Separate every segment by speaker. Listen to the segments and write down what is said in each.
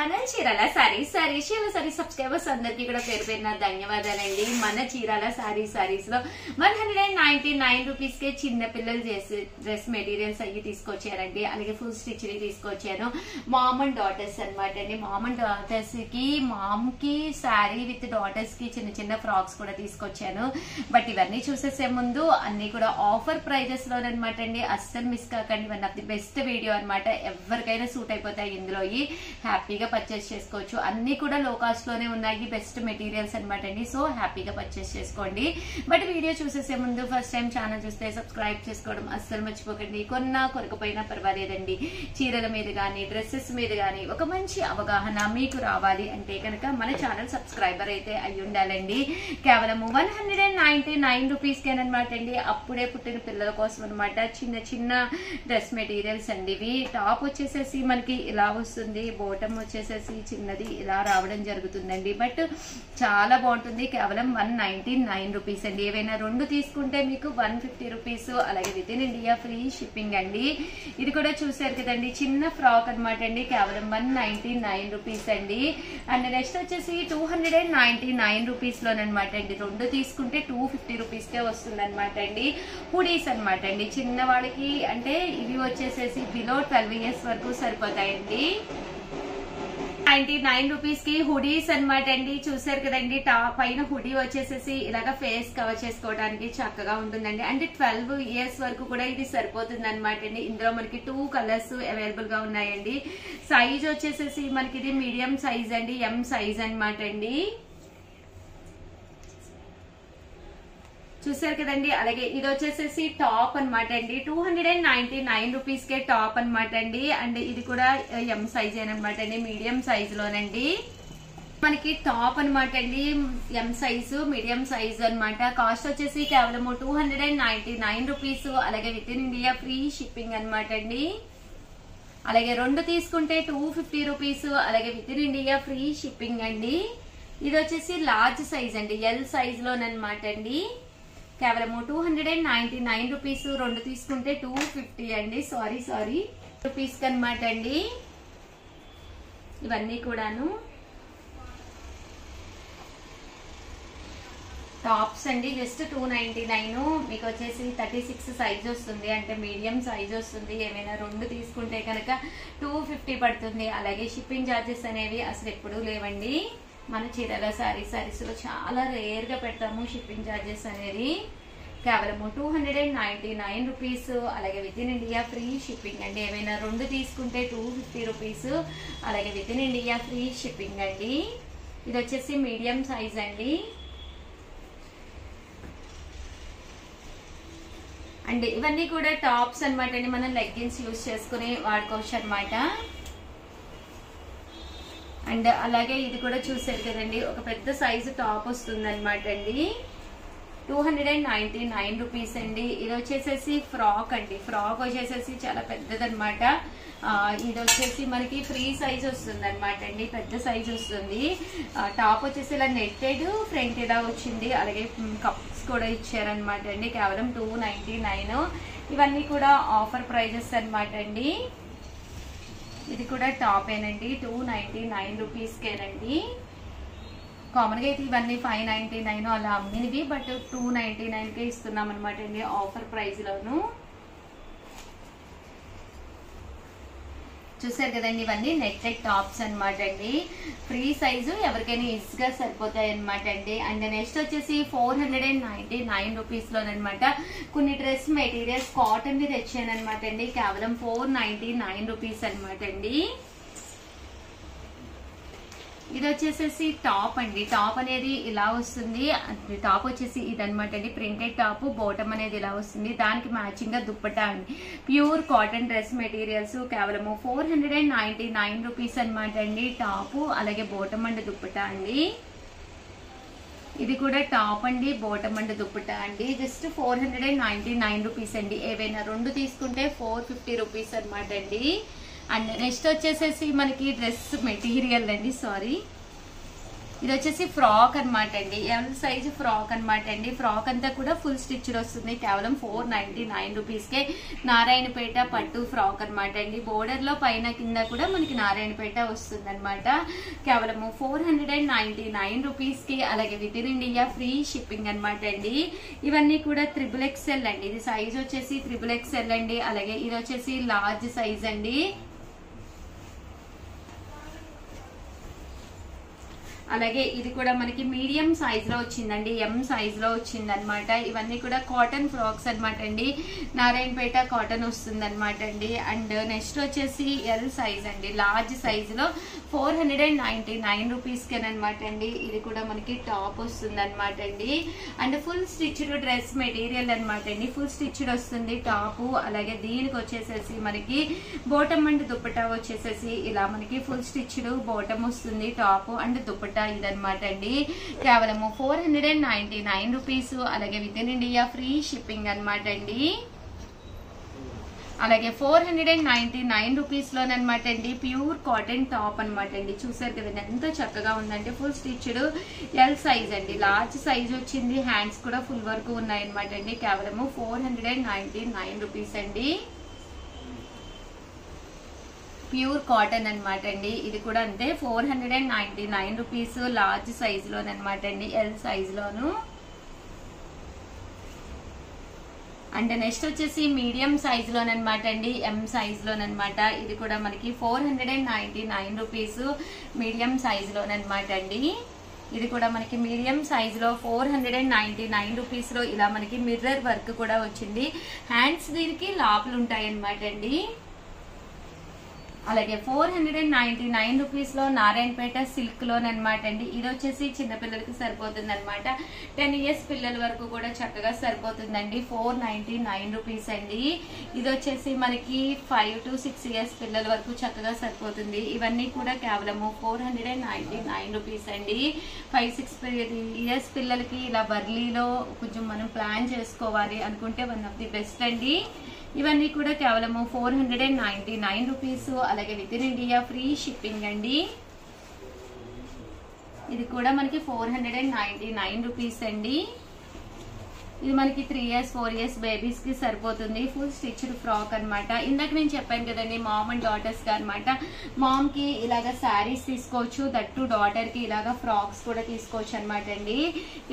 Speaker 1: మన చీరాల సారీస్ సబ్స్క్రైబర్స్ అందరికి కూడా పేరు పేరున ధన్యవాదాలండి. మన చీరాల సారీస్ లో 199 రూపీస్ కే చిన్న పిల్లలు చేసే డ్రెస్ మెటీరియల్స్ అయ్యి తీసుకొచ్చారండి. అలాగే ఫుల్ స్టిచ్ ని తీసుకొచ్చాను. మామ్ అండ్ డాటర్స్ అనమాట అండి. మామ్ అండ్ డాటర్స్ కి మామ్ కి శారీ విత్ డాటర్స్ కి చిన్న చిన్న ఫ్రాక్స్ కూడా తీసుకొచ్చాను. బట్ ఇవన్నీ చూసేసే ముందు అన్ని కూడా ఆఫర్ ప్రైజెస్ లోనమాట అండి. అస్సలు మిస్ కాకండి. One of the best video అనమాట. ఎవరికైనా సూట్ అయిపోతాయి. ఇందులో హ్యాపీగా పర్చేస్ చేసుకోవచ్చు. అన్ని కూడా లో కాస్ట్ లోనే ఉన్నాయి. బెస్ట్ మెటీరియల్స్ అనమాట అండి. సో హ్యాపీగా పర్చేస్ చేసుకోండి. బట్ వీడియో చూసేసే ముందు ఫస్ట్ టైం ఛానల్ చూస్తే సబ్స్క్రైబ్ చేసుకోవడం అస్సలు మర్చిపోకండి. కొన్నా కొరకపోయినా పర్వాలేదండి. చీరల మీద గానీ డ్రెస్సెస్ మీద గానీ ఒక మంచి అవగాహన మీకు రావాలి అంటే కనుక మన ఛానల్ సబ్స్క్రైబర్ అయితే అయి ఉండాలండి. కేవలం 199 రూపీస్ కేనమాట అండి. అప్పుడే పుట్టిన పిల్లల కోసం అనమాట. చిన్న చిన్న డ్రెస్ మెటీరియల్స్ అండి. ఇవి టాప్ వచ్చేసేసి మనకి ఇలా వస్తుంది. బోటం వచ్చేసేసి చిన్నది ఇలా రావడం జరుగుతుందండి. బట్ చాలా బాగుంటుంది. కేవలం 199 రూపీస్ అండి. ఏవైనా రెండు తీసుకుంటే మీకు 150 రూపీస్. అలాగే with in India free shipping అండి. ఇది కూడా చూసారు కదండి. చిన్న ఫ్రాక్ అనమాట అండి. కేవలం 199 రూపీస్ అండి. అండ్ నెక్స్ట్ వచ్చేసి 299 రూపీస్ లోనమాట అండి. రెండు తీసుకుంటే 250 రూపీస్ కే వస్తుంది అనమాట అండి. హుడీస్ అనమాట అండి. చిన్న వాళ్ళకి అంటే ఇవి వచ్చేసేసి బిలో 12 ఇయర్స్ వరకు సరిపోతాయండి. 99 రూపీస్ కి హుడీస్ అనమాట అండి. చూసారు కదండి. టాప్ పైన హుడీ వచ్చేసేసి ఇలాగా ఫేస్ కవర్ చేసుకోవడానికి చక్కగా ఉంటుందండి. అంటే 12 ఇయర్స్ వరకు కూడా ఇది సరిపోతుంది అనమాట అండి. ఇందులో మనకి 2 కలర్స్ అవైలబుల్ గా ఉన్నాయండి. సైజ్ వచ్చేసేసి మనకి ఇది మీడియం సైజ్ అండి. ఎం సైజ్ అనమాట అండి. చూసారు కదండి. అలాగే ఇది వచ్చేసేసి టాప్ అనమాట అండి. 299 రూపీస్ కే టాప్ అనమాట అండి. అండ్ ఇది కూడా ఎం సైజ్ అనమాట అండి. మీడియం సైజ్ లోనండి మనకి టాప్ అనమాట అండి. ఎం సైజు మీడియం సైజ్ అనమాట. కాస్ట్ వచ్చేసి కేవలం 299 రూపీస్. అలాగే with in India free shipping అనమాట అండి. అలాగే రెండు తీసుకుంటే 250 రూపీస్. అలాగే with in India free shipping అండి. ఇది వచ్చేసి లార్జ్ సైజ్ అండి. ఎల్ సైజ్ లోనమాట అండి. కేవలం 299 రూపీస్. రెండు తీసుకుంటే 250 అండి. సారీ రూపీస్ కనమాట అండి. ఇవన్నీ కూడాను టాప్స్ అండి. జస్ట్ 299. మీకు వచ్చేసి 36 సైజ్ వస్తుంది. అంటే మీడియం సైజ్ వస్తుంది. ఏమైనా రెండు తీసుకుంటే కనుక 250 పడుతుంది. అలాగే షిప్పింగ్ ఛార్జెస్ అనేవి అసలు ఎప్పుడూ లేవండి. మన చీరాల సారీస్ లో చాలా రేర్ గా పెడతాము షిప్పింగ్ ఛార్జెస్ అనేది. కేవలం 299 రూపీస్. అలాగే with in India free shipping అండి. ఏమైనా రెండు తీసుకుంటే 250 రూపీస్. అలాగే with in India free shipping అండి. ఇది వచ్చేసి మీడియం సైజ్ అండి. అండ్ ఇవన్నీ కూడా టాప్స్ అనమాట అండి. మనం లెగ్గిన్స్ యూజ్ చేసుకుని వాడుకోవచ్చు అనమాట. అండ్ అలాగే ఇది కూడా చూసారు కదండి. ఒక పెద్ద సైజు టాప్ వస్తుంది అనమాట అండి. 299 రూపీస్ అండి. ఇది వచ్చేసేసి ఫ్రాక్ అండి. ఫ్రాక్ వచ్చేసేసి చాలా పెద్దదనమాట. ఇది వచ్చేసి మనకి ఫ్రీ సైజ్ వస్తుంది అనమాట అండి. పెద్ద సైజ్ వస్తుంది. టాప్ వచ్చేసి ఇలా నెట్టెడ్ ఫ్రంట్ ఇలా వచ్చింది. అలాగే కప్స్ కూడా ఇచ్చారనమాట అండి. కేవలం 299. ఇవన్నీ కూడా ఆఫర్ ప్రైజెస్ అనమాట అండి. ఇది కూడా టాప్ ఏనండి. 299 రూపీస్ కేనండి. కామన్ గా అయితే ఇవన్నీ 599 అలా అమ్మినవి. బట్ 299 కే ఇస్తున్నాం అనమాట అండి ఆఫర్ ప్రైస్ లోను. చూసారు కదండి. ఇవన్నీ నెట్టెడ్ టాప్స్ అనమాట అండి. ఫ్రీ సైజు ఎవరికైనా ఈజీగా సరిపోతాయి అనమాట అండి. అండ్ నెక్స్ట్ వచ్చేసి 499 రూపీస్ లోనమాట కొన్ని డ్రెస్ మెటీరియల్స్ కాటన్ ని తెచ్చాను అనమాట అండి. కేవలం 499 రూపీస్ అనమాట అండి. ఇది వచ్చేసేసి టాప్ అండి. టాప్ అనేది ఇలా వస్తుంది. టాప్ వచ్చేసి ఇదనమాట అండి. Printed top. బోటం అనేది ఇలా వస్తుంది. దానికి మ్యాచింగ్ గా దుప్పట్టా అండి. Pure cotton dress materials. కేవలం 499 రూపీస్ అనమాట అండి. టాప్ అలాగే బోటం అండ్ దుప్పట్టా అండి. ఇది కూడా టాప్ అండి. బోటం అండ్ దుప్పట్టా అండి. జస్ట్ 499 రూపీస్ అండి. ఏవైనా రెండు తీసుకుంటే 450 రూపీస్ అనమాట అండి. అండ్ నెక్స్ట్ వచ్చేసేసి మనకి డ్రెస్ మెటీరియల్ అండి. ఇది వచ్చేసి ఫ్రాక్ అనమాట అండి, ఎల్ సైజ్ ఫ్రాక్ అనమాట అండి. ఫ్రాక్ అంతా కూడా ఫుల్ స్టిచ్డ్ వస్తుంది, కేవలం 499 రూపీస్కే. నారాయణపేట పట్టు ఫ్రాక్ అనమాట అండి. బోర్డర్ లో పైన కింద కూడా మనకి నారాయణపేట వస్తుంది అనమాట. కేవలము 499 రూపీస్కి. అలాగే with in India free shipping అనమాట అండి. ఇవన్నీ కూడా XXL అండి. ఇది సైజ్ వచ్చేసి XXL అండి. అలాగే ఇది వచ్చేసి లార్జ్ సైజ్ అండి. అలాగే ఇది కూడా మనకి మీడియం సైజ్ లో వచ్చిందండి, ఎం సైజ్ లో వచ్చింది అనమాట. ఇవన్నీ కూడా కాటన్ ఫ్రాక్స్ అనమాట అండి, నారాయణపేట కాటన్ వస్తుంది అనమాట అండి. అండ్ నెక్స్ట్ వచ్చేసి ఎల్ సైజ్ అండి, లార్జ్ సైజ్ లో 499 రూపీస్కేనమాట అండి. ఇది కూడా మనకి టాప్ వస్తుంది అనమాట అండి. And full stitched dress material అనమాట అండి, ఫుల్ స్టిచ్డ్ వస్తుంది టాప్. అలాగే దీనికి వచ్చేసేసి మనకి బోటమ్ అండ్ దుప్పటా వచ్చేసేసి ఇలా మనకి ఫుల్ స్టిచ్డ్ బోటమ్ వస్తుంది, టాప్ అండ్ దుప్పటా ఇదనమాట అండి. కేవలము 499 రూపీస్. అలాగే with in India free shipping అనమాట అండి. అలాగే 499 రూపీస్ లోనమాట అండి ప్యూర్ కాటన్ టాప్ అనమాట అండి. చూసారు కదండి ఎంతో చక్కగా ఉందంటే, ఫుల్ స్టిచ్డ్ ఎల్ సైజ్ అండి, లార్జ్ సైజ్ వచ్చింది. హ్యాండ్స్ కూడా ఫుల్ వర్క్ ఉన్నాయి అనమాట అండి. కేవలము 499 రూపీస్ అండి. ప్యూర్ కాటన్ అనమాట అండి. ఇది కూడా అంతే 499 రూపీస్, లార్జ్ సైజ్ లోనమాట అండి, L size loan. And next వచ్చేసి మీడియం సైజ్ లోనమాట అండి, ఎం సైజ్ లోనమాట. ఇది కూడా మనకి 499 రూపీస్, మీడియం సైజ్ లోనమాట అండి. ఇది కూడా మనకి మీడియం సైజ్ లో 499 రూపీస్ లో ఇలా మనకి మిర్రర్ వర్క్ కూడా వచ్చింది. హ్యాండ్స్ దీనికి లాపులు ఉంటాయి అనమాట అండి. అలాగే 499 రూపీస్ లో నారాయణపేట సిల్క్ లోనమాట అండి. ఇది వచ్చేసి చిన్నపిల్లలకి సరిపోతుంది అనమాట, 10 ఇయర్స్ పిల్లల వరకు కూడా చక్కగా సరిపోతుందండి. 499 రూపీస్ అండి. ఇది వచ్చేసి మనకి 5 to 6 ఇయర్స్ పిల్లల వరకు చక్కగా సరిపోతుంది. ఇవన్నీ కూడా కేవలము 499 రూపీస్ అండి. 5-6 ఇయర్స్ పిల్లలకి ఇలా బర్లీలో కొంచెం మనం ప్లాన్ చేసుకోవాలి అనుకుంటే వన్ ఆఫ్ ది బెస్ట్ అండి. ఇవన్నీ కూడా కేవలము 499 రూపీస్. అలాగే with in India free shipping అండి. ఇది కూడా మనకి 499 రూపీస్ అండి. ఇది మనకి 3 years 4 years బేబీస్ కి సరిపోతుంది. ఫుల్ స్టిచ్డ్ ఫ్రాక్ అనమాట. ఇందాక నేను చెప్పాను కదండి మామ్ అండ్ డాటర్స్ కి అనమాట. మామ్ కి ఇలాగా శారీస్ తీసుకోవచ్చు, దట్టు డాటర్ కి ఇలాగా ఫ్రాక్స్ కూడా తీసుకోవచ్చు అనమాట అండి.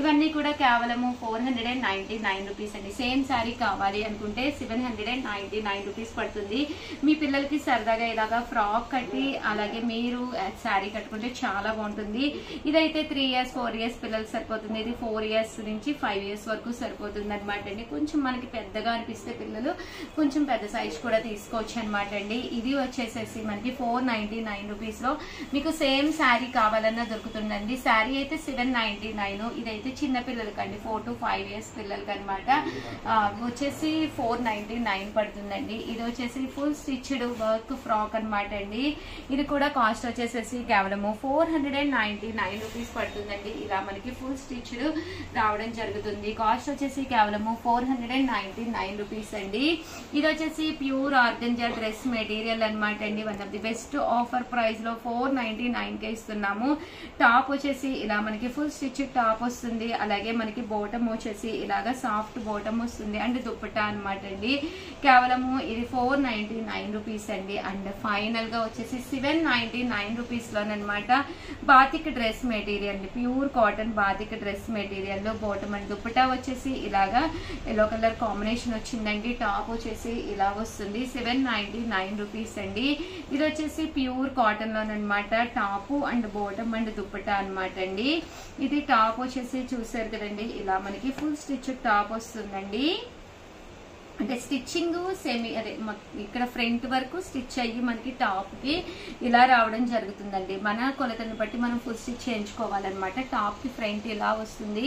Speaker 1: ఇవన్నీ కూడా కేవలము 499 రూపీస్ అండి. సేమ్ శారీ కావాలి అనుకుంటే 799 రూపీస్ పడుతుంది. మీ పిల్లలకి సరదాగా ఇలాగా ఫ్రాక్ కట్టి అలాగే మీరు శారీ కట్టుకుంటే చాలా బాగుంటుంది. ఇదైతే 3 years 4 years పిల్లలకి సరిపోతుంది. ఇది 4 years నుంచి 5 years వరకు సరిపోతుంది అనమాట అండి. కొంచెం మనకి పెద్దగా అనిపిస్తే పిల్లలు కొంచెం పెద్ద సైజ్ కూడా తీసుకోవచ్చు అనమాట అండి. ఇది వచ్చేసేసి మనకి 499 రూపీస్ లో మీకు సేమ్ శారీ కావాలన్నా దొరుకుతుందండి. శారీ అయితే 799, ఇదైతే చిన్న పిల్లలకండి 4 to 5 years పిల్లలకి అనమాట. వచ్చేసి 499 పడుతుందండి. ఇది వచ్చేసి ఫుల్ స్టిచ్డ్ వర్క్ ఫ్రాక్ అనమాట అండి. ఇది కూడా కాస్ట్ వచ్చేసేసి కేవలము 499 రూపీస్ పడుతుందండి. ఇలా మనకి ఫుల్ స్టిచ్డ్ రావడం జరుగుతుంది. కాస్ట్ వచ్చేసి కేవలము 499 రూపీస్ అండి. ఇది వచ్చేసి ప్యూర్ ఆర్గంజా డ్రెస్ మెటీరియల్ అనమాట అండి. One of the best offer price లో 499 కే ఇస్తున్నాము. టాప్ వచ్చేసి ఇలా మనకి ఫుల్ స్టిచ్ టాప్ వస్తుంది. అలాగే మనకి బోటమ్ వచ్చేసి ఇలాగా సాఫ్ట్ బోటమ్ వస్తుంది అండ్ దుప్పటా అనమాట అండి. కేవలము ఇది 499 రూపీస్ అండి. అండ్ ఫైనల్ గా వచ్చేసి 799 రూపీస్ లోనమాట batik dress material, pure cotton batik dress material లో బోటమ్ అండ్ దుప్పటా వచ్చేసి ఇలాగా ఎల్లో కలర్ కాంబినేషన్ వచ్చిందండి. టాప్ వచ్చేసి ఇలా వస్తుంది 799 రూపీస్ అండి. ఇది వచ్చేసి ప్యూర్ కాటన్ లోనమాట. Top and bottom and dupatta అనమాట అండి. ఇది టాప్ వచ్చేసి చూసారు కదండి ఇలా మనకి ఫుల్ స్టిచ్ టాప్ వస్తుందండి. అంటే స్టిచ్చింగ్ సెమీ అదే ఇక్కడ ఫ్రంట్ వరకు స్టిచ్ అయ్యి మనకి టాప్ కి ఇలా రావడం జరుగుతుందండి. మన కొలతను బట్టి మనం ఫుల్ స్టిచ్ చేయించుకోవాలన్నమాట. టాప్ కి ఫ్రంట్ ఇలా వస్తుంది.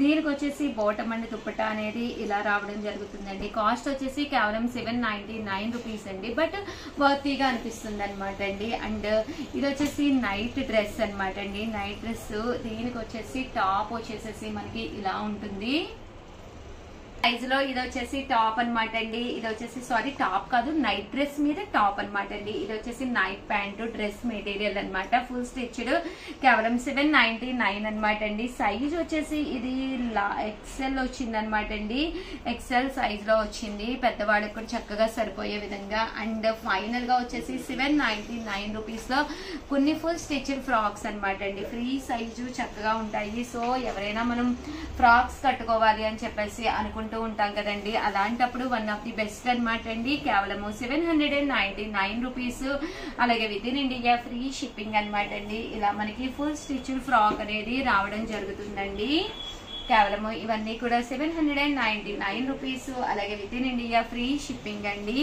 Speaker 1: దీనికి వచ్చేసి బాటమ్ అండ్ దుప్పటా అనేది ఇలా రావడం జరుగుతుందండి. కాస్ట్ వచ్చేసి కేవలం 799 రూపీస్ అండి. బట్ వర్తీగా అనిపిస్తుంది అనమాట అండి. అండ్ ఇది వచ్చేసి నైట్ డ్రెస్ అనమాట అండి. నైట్ డ్రెస్ దీనికి వచ్చేసి టాప్ వచ్చేసేసి మనకి ఇలా ఉంటుంది. సైజ్ లో ఇది వచ్చేసి టాప్ అనమాట అండి. ఇది వచ్చేసి సారీ టాప్ కాదు, నైట్ డ్రెస్ మీద టాప్ అనమాట అండి. ఇది వచ్చేసి నైట్ ప్యాంటు డ్రెస్ మెటీరియల్ అనమాట, ఫుల్ స్టిచ్డ్, కేవలం 799 అనమాట అండి. సైజ్ వచ్చేసి ఇది ఎక్సెల్ వచ్చింది అనమాట అండి. ఎక్సెల్ సైజ్ లో వచ్చింది, పెద్దవాళ్ళకి కూడా చక్కగా సరిపోయే విధంగా. అండ్ ఫైనల్ గా వచ్చేసి 799 రూపీస్ లో కొన్ని ఫుల్ స్టిచ్డ్ ఫ్రాక్స్ అనమాట అండి. ఫ్రీ సైజు చక్కగా ఉంటాయి. సో ఎవరైనా మనం ఫ్రాక్స్ కట్టుకోవాలి అని చెప్పేసి అనుకుంటూ ఉంటాం కదండి, అలాంటప్పుడు వన్ ఆఫ్ ది బెస్ట్ అనమాట అండి. కేవలము 799 రూపీస్. అలాగే with in India free shipping అనమాట అండి. ఇలా మనకి ఫుల్ స్టిచ్డ్ ఫ్రాక్ అనేది రావడం జరుగుతుందండి. కేవలము ఇవన్నీ కూడా 799 రూపీస్. అలాగే with in India free shipping అండి.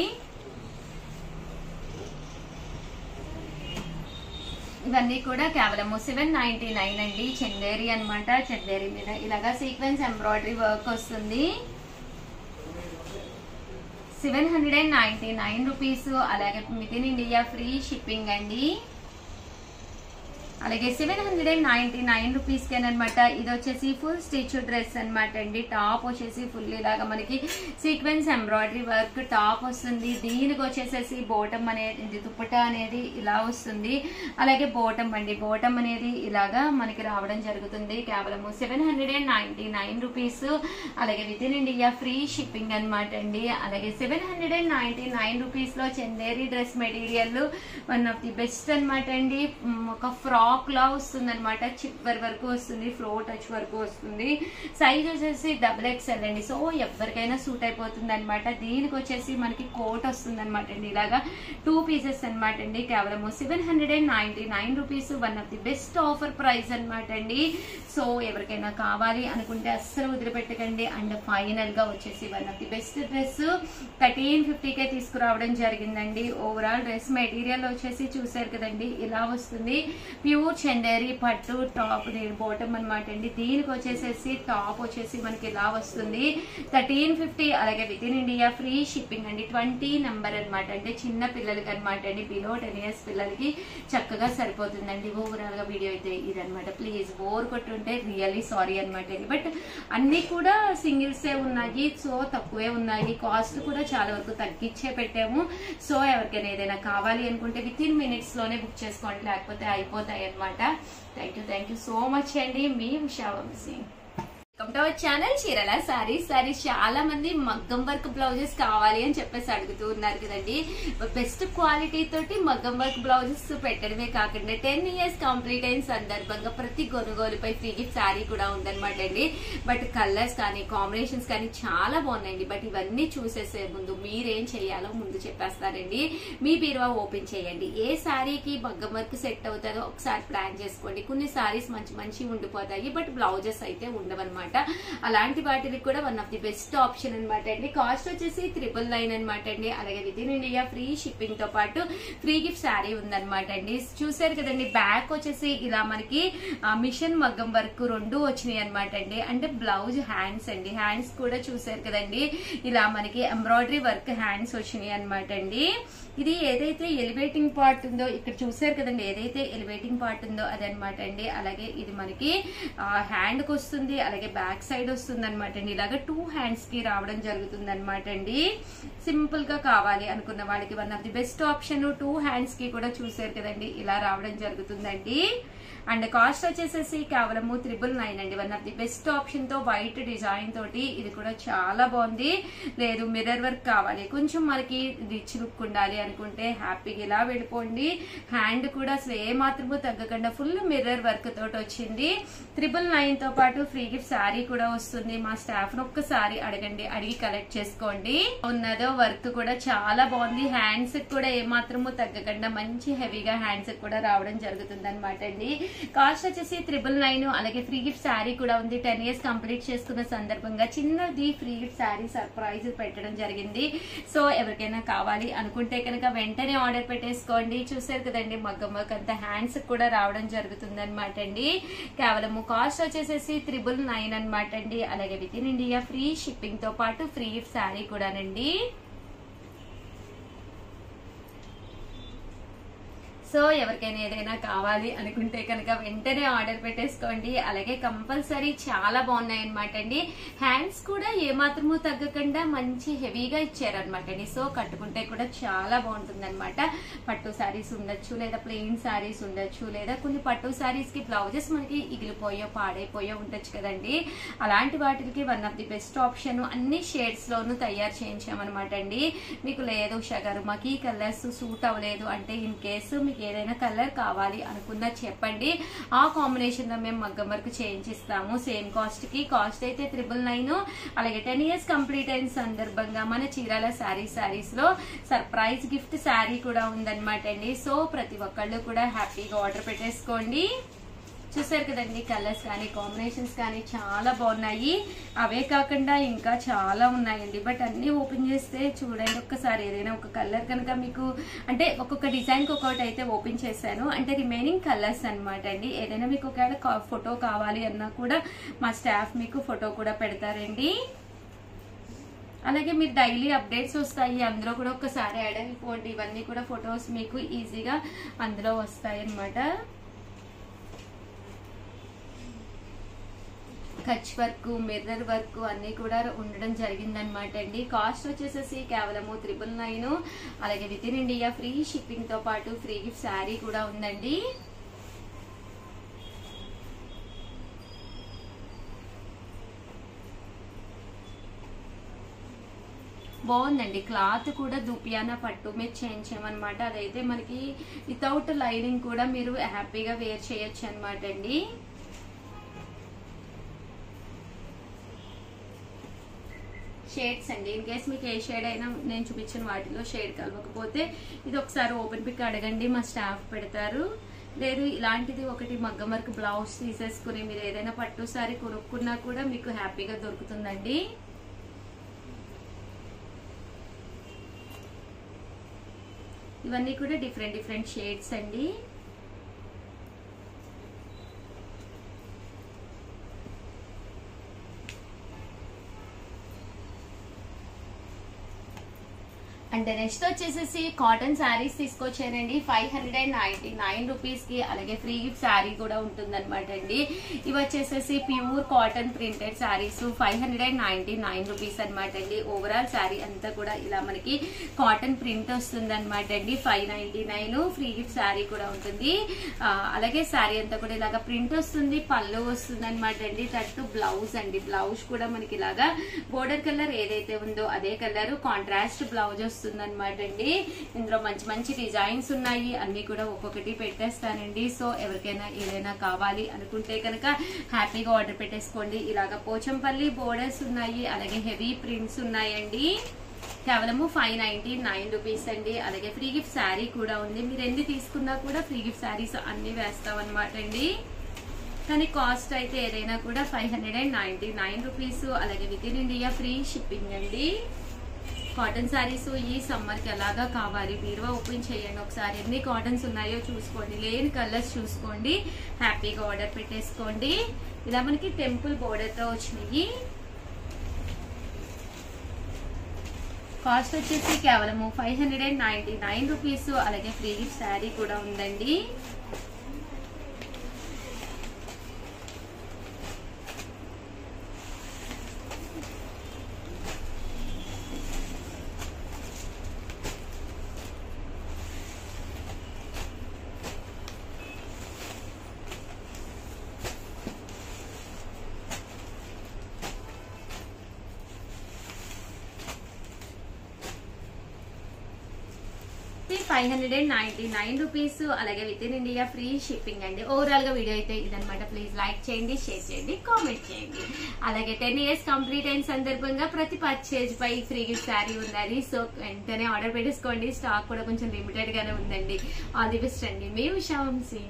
Speaker 1: ఇవన్నీ కూడా కేవలము 799 అండి. చందేరి అనమాట, చందేరి మీద ఇలాగా సీక్వెన్స్ ఎంబ్రాయిడరీ వర్క్ వస్తుంది. 799 రూపీస్. అలాగే with in India free shipping అండి. అలాగే 799 రూపీస్ కేనమాట. ఇది వచ్చేసి ఫుల్ స్టిచ్ డ్రెస్ అనమాట అండి. టాప్ వచ్చేసి ఫుల్ ఇలాగా మనకి సీక్వెన్స్ ఎంబ్రాయిడరీ వర్క్ టాప్ వస్తుంది. దీనికి వచ్చేసేసి బోటం అనేది, దుప్పట అనేది ఇలా వస్తుంది. అలాగే బోటం అండి, బోటం అనేది ఇలాగా మనకి రావడం జరుగుతుంది. కేవలము 799 రూపీస్. అలాగే with in India free shipping అనమాట అండి. అలాగే 799 రూపీస్ లో Chanderi dress material one of the best అనమాట అండి. ఒక ఫ్రాక్ లా వస్తుంది అనమాట, చివరి వరకు వస్తుంది, ఫ్లో టచ్ వరకు వస్తుంది. సైజ్ వచ్చేసి XXL అండి. సో ఎవరికైనా సూట్ అయిపోతుంది అనమాట. దీనికి వచ్చేసి మనకి కోట్ వస్తుంది అనమాట అండి, ఇలాగా 2 పీసెస్ అనమాట అండి. కేవలం 799 rupees. One of the best offer price అనమాట అండి. సో ఎవరికైనా కావాలి అనుకుంటే అస్సలు వదిలిపెట్టకండి. అండ్ ఫైనల్ గా వచ్చేసి one of the best dress 1350కే తీసుకురావడం జరిగిందండి. ఓవరాల్ డ్రెస్ మెటీరియల్ వచ్చేసి చూసారు కదండి, ఇలా వస్తుంది. ప్యూర్ చందేరి పట్టు టాప్ బాటమ్ అనమాట అండి. దీనికి వచ్చేసేసి టాప్ వచ్చేసి మనకి ఇలా వస్తుంది 1350. అలాగే with in India free shipping అండి. 20 నెంబర్ అనమాట, అంటే చిన్న పిల్లలకి అనమాట అండి, బిలో 10 years పిల్లలకి చక్కగా సరిపోతుందండి. ఓవరాల్ గా వీడియో అయితే ఇదనమాట. ప్లీజ్ బోర్ కొట్టుంటే రియల్లీ సారీ అనమాట అండి. బట్ అన్ని కూడా సింగిల్సే ఉన్నాయి, సో తక్కువే ఉన్నాయి. కాస్ట్ కూడా చాలా వరకు తగ్గించే పెట్టాము. సో ఎవరికైనా ఏదైనా కావాలి అనుకుంటే విత్ ఇన్ మినిట్స్ లోనే బుక్ చేసుకోండి, లేకపోతే అయిపోతాయి అనమాట. థ్యాంక్ యూ సో మచ్ అండి. మీ Usha Vamshi. Welcome to our channel చీరల సారీస్. చాలా మంది మగ్గం వర్క్ బ్లౌజెస్ కావాలి అని చెప్పేసి అడుగుతూ ఉన్నారు కదండి. బెస్ట్ క్వాలిటీ తోటి మగ్గం వర్క్ బ్లౌజెస్ పెట్టడమే కాకుండా 10 years కంప్లీట్ అయిన సందర్భంగా ప్రతి కొనుగోలుపై ఫ్రీ గిఫ్ట్ సారీ కూడా ఉందన్నమాట అండి. బట్ కలర్స్ కానీ కాంబినేషన్స్ కానీ చాలా బాగున్నాయండి. బట్ ఇవన్నీ చూసేసే ముందు మీరేం చేయాలో ముందు చెప్పేస్తానండి. మీ బీరువా ఓపెన్ చేయండి, ఏ సారీకి మగ్గం వర్క్ సెట్ అవుతుందో ఒకసారి ప్లాన్ చేసుకోండి. కొన్ని సారీస్ మంచి ఉండిపోతాయి, బట్ బ్లౌజెస్ అయితే ఉండవన్నమాట. అలాంటి వాటికి కూడా one of the best option అనమాట అండి. కాస్ట్ వచ్చేసి 999 అనమాట అండి. అలాగే with in India free shipping తో పాటు ఫ్రీ గిఫ్ట్ శారీ ఉందన్నమాట అండి. చూసారు కదండి, బ్యాక్ వచ్చేసి ఇలా మనకి మిషన్ మగ్గం వర్క్ 2 వచ్చినాయి అనమాట అండి. అంటే బ్లౌజ్ హ్యాండ్స్ అండి, హ్యాండ్స్ కూడా చూసారు కదండి, ఇలా మనకి ఎంబ్రాయిడరీ వర్క్ హ్యాండ్స్ వచ్చినాయి అనమాట అండి. ఇది ఏదైతే ఎలివేటింగ్ పార్ట్ ఉందో ఇక్కడ చూసారు కదండి, ఏదైతే ఎలివేటింగ్ పార్ట్ ఉందో అదనమాట అండి. అలాగే ఇది మనకి హ్యాండ్ కి వస్తుంది, అలాగే బ్యాక్ సైడ్ వస్తుంది అనమాట అండి. ఇలాగా 2 హ్యాండ్స్ కి రావడం జరుగుతుంది అనమాట అండి. సింపుల్ గా కావాలి అనుకున్న వాళ్ళకి one of the best option. 2 hands కి కూడా చూసారు కదండి, ఇలా రావడం జరుగుతుందండి. అండ్ కాస్ట్ వచ్చేసేసి కేవలం 999 అండి. One of the best option తో వైట్ డిజైన్ తోటి ఇది కూడా చాలా బాగుంది. లేదు మిర్రర్ వర్క్ కావాలి, కొంచెం మనకి రిచ్ లుక్ ఉండాలి అనుకుంటే హ్యాపీగా ఇలా వెళ్ళిపోండి. హ్యాండ్ కూడా ఏ మాత్రము తగ్గకుండా ఫుల్ మిర్రర్ వర్క్ తోటి వచ్చింది. 999 తో పాటు ఫ్రీ గిఫ్ట్ శారీ కూడా వస్తుంది. మా స్టాఫ్ ను ఒక్కసారి అడగండి, అడిగి కలెక్ట్ చేసుకోండి. ఉన్నదో వర్క్ కూడా చాలా బాగుంది. హ్యాండ్స్ కూడా ఏ మాత్రము తగ్గకుండా మంచి హెవీగా హ్యాండ్స్ కూడా రావడం జరుగుతుంది అనమాట అండి. కాస్ట్ వచ్చేసి 999. అలాగే ఫ్రీ గిఫ్ట్ శారీ కూడా ఉంది. 10 years కంప్లీట్ చేసుకున్న సందర్భంగా చిన్నది ఫ్రీ గిఫ్ట్ శారీ సర్ప్రైజ్ పెట్టడం జరిగింది. సో ఎవరికైనా కావాలి అనుకుంటే కనుక వెంటనే ఆర్డర్ పెట్టేసుకోండి. చూసారు కదండి, మగ్గం వర్క్ అంతా హ్యాండ్స్ కూడా రావడం జరుగుతుంది అనమాట అండి. కేవలం కాస్ట్ వచ్చేసేసి 999 అనమాట అండి. అలాగే with in India free shipping తో పాటు ఫ్రీ గిఫ్ట్ శారీ కూడానండి. సో ఎవరికైనా ఏదైనా కావాలి అనుకుంటే కనుక వెంటనే ఆర్డర్ పెట్టేసుకోండి. అలాగే కంపల్సరీ చాలా బాగున్నాయి అనమాట అండి. హ్యాండ్స్ కూడా ఏమాత్రమూ తగ్గకుండా మంచి హెవీగా ఇచ్చారనమాట అండి. సో కట్టుకుంటే కూడా చాలా బాగుంటుంది అనమాట. పట్టు శారీస్ ఉండొచ్చు, లేదా ప్లెయిన్ శారీస్ ఉండొచ్చు, లేదా కొన్ని పట్టు శారీస్ కి బ్లౌజెస్ మనకి ఇగిలిపోయో పాడైపోయో ఉండొచ్చు కదండి. అలాంటి వాటికి one of the best option. అన్ని షేడ్స్ లోనూ తయారు చేయించామన్నమాట అండి. మీకు లేదు షగరు మాకు ఈ కలర్స్ సూట్ అవ్వలేదు అంటే ఇన్ కేసు మీకు ఏదైనా కలర్ కావాలి అనుకున్నా చెప్పండి. ఆ కాంబినేషన్ లో మేము మగ్గం వర్క్ చేయించిస్తాము. సేమ్ కాస్ట్ కి. కాస్ట్ అయితే 999. అలాగే 10 years కంప్లీట్ అయిన సందర్భంగా మన చీరాల శారీస్ లో సర్ప్రైజ్ గిఫ్ట్ శారీ కూడా ఉందన్నమాట అండి. సో ప్రతి ఒక్కళ్ళు కూడా హ్యాపీగా ఆర్డర్ పెట్టేసుకోండి. చూసారు కదండి, కలర్స్ కానీ కాంబినేషన్స్ కానీ చాలా బాగున్నాయి. అవే కాకుండా ఇంకా చాలా ఉన్నాయండి. బట్ అన్ని ఓపెన్ చేస్తే చూడండి ఒక్కసారి. ఏదైనా ఒక కలర్ కనుక మీకు అంటే ఒక్కొక్క డిజైన్ కి ఒక్కొక్కటి అయితే ఓపెన్ చేశాను. అంటే రిమైనింగ్ కలర్స్ అనమాట అండి. ఏదైనా మీకు ఒకవేళ ఫోటో కావాలి అన్నా కూడా మా స్టాఫ్ మీకు ఫోటో కూడా పెడతారండి. అలాగే మీరు డైలీ అప్డేట్స్ వస్తాయి, అందులో కూడా ఒక్కసారి యాడ్ అయిపోండి. ఇవన్నీ కూడా ఫొటోస్ మీకు ఈజీగా అందులో వస్తాయి అన్నమాట. కచ్ వర్క్, మిర్రర్ వర్క్ అన్ని కూడా ఉండడం జరిగిందనమాట అండి. కాస్ట్ వచ్చేసేసి కేవలము 999. అలాగే with in India free shipping తో పాటు ఫ్రీ గిఫ్ట్ శారీ కూడా ఉందండి. బాగుందండి. క్లాత్ కూడా దుపియానా పట్టు మీద చేయించామన్నమాట. అదైతే మనకి వితౌట్ లైనింగ్ కూడా మీరు హ్యాపీగా వేర్ చేయొచ్చు అనమాట అండి. షేడ్స్ అండి. ఇన్ కేస్ మీకు ఏ షేడ్ అయినా నేను చూపించిన వాటిలో షేడ్ కలవకపోతే ఇది ఒకసారి ఓపెన్ పిక్ అడగండి, మా స్టాఫ్ పెడతారు. లేదు ఇలాంటిది ఒకటి మగ్గం వర్క్ బ్లౌజ్ తీసేసుకుని మీరు ఏదైనా పట్టు సారీ కొనుక్కున్నా కూడా మీకు హ్యాపీగా దొరుకుతుందండి. ఇవన్నీ కూడా డిఫరెంట్ షేడ్స్ అండి. అండ్ నెక్స్ట్ వచ్చేసేసి కాటన్ శారీస్ తీసుకొచ్చానండి. 599 రూపీస్ కి. అలాగే ఫ్రీ గిఫ్ట్ శారీ కూడా ఉంటుంది అనమాట అండి. ఇవి వచ్చేసేసి pure cotton printed saris 599 rupees అనమాట అండి. ఓవరాల్ శారీ అంతా కూడా ఇలా మనకి కాటన్ ప్రింట్ వస్తుంది అనమాట అండి. 599. ఫ్రీ గిఫ్ట్ శారీ కూడా ఉంటుంది. అలాగే శారీ అంతా కూడా ఇలాగా ప్రింట్ వస్తుంది, పళ్ళు వస్తుంది అనమాట అండి. తట్టు బ్లౌజ్ అండి. బ్లౌజ్ కూడా మనకి ఇలాగా బోర్డర్ కలర్ ఏదైతే ఉందో అదే కలర్ కాంట్రాస్ట్ బ్లౌజ్ వస్తుంది అనమాట అండి. ఇందులో మంచి డిజైన్స్ ఉన్నాయి. అన్ని కూడా ఒక్కొక్కటి పెట్టేస్తానండి. సో ఎవరికైనా ఏదైనా కావాలి అనుకుంటే కనుక హ్యాపీగా ఆర్డర్ పెట్టేసుకోండి. ఇలాగా పోచంపల్లి బోర్డర్స్ ఉన్నాయి, అలాగే హెవీ ప్రింట్స్ ఉన్నాయండి. కేవలము 599 రూపీస్ అండి. అలాగే ఫ్రీ గిఫ్ట్ శారీ కూడా ఉంది. మీరు ఎన్ని తీసుకున్నా కూడా ఫ్రీ గిఫ్ట్ శారీస్ అన్ని వేస్తాం అనమాట అండి. కానీ కాస్ట్ అయితే ఏదైనా కూడా 599 రూపీస్. అలాగే with in India free shipping అండి. కాటన్ శారీస్ ఈ సమ్మర్ కి ఎలాగా కావాలి, బీరువా ఓపెన్ చేయండి ఒకసారి. ఎన్ని కాటన్స్ ఉన్నాయో చూసుకోండి, లేని కలర్స్ చూసుకోండి, హ్యాపీగా ఆర్డర్ పెట్టేసుకోండి. ఇలా మనకి టెంపుల్ బోర్డర్ తో వచ్చినాయి. కాస్ట్ వచ్చేసి కేవలము 599 రూపీస్. అలాగే ఫ్రీ గిఫ్ట్ శారీ కూడా ఉందండి. వచ్చేసి 599 రూపీస్. అలాగే with in India free shipping అండి. ఓవరాల్ గా వీడియో అయితే ఇదనమాట. ప్లీజ్ లైక్ చేయండి, షేర్ చేయండి, కామెంట్ చేయండి. అలాగే 10 years కంప్లీట్ అయిన సందర్భంగా ప్రతి పర్చేజ్ పై ఫ్రీ గిఫ్ట్ శారీ ఉన్నది. సో వెంటనే ఆర్డర్ పెట్టేసుకోండి. స్టాక్ కూడా కొంచెం లిమిటెడ్ గానే ఉందండి. ఆల్ ది బెస్ట్ అండి. మీ ఉషా వంశీ.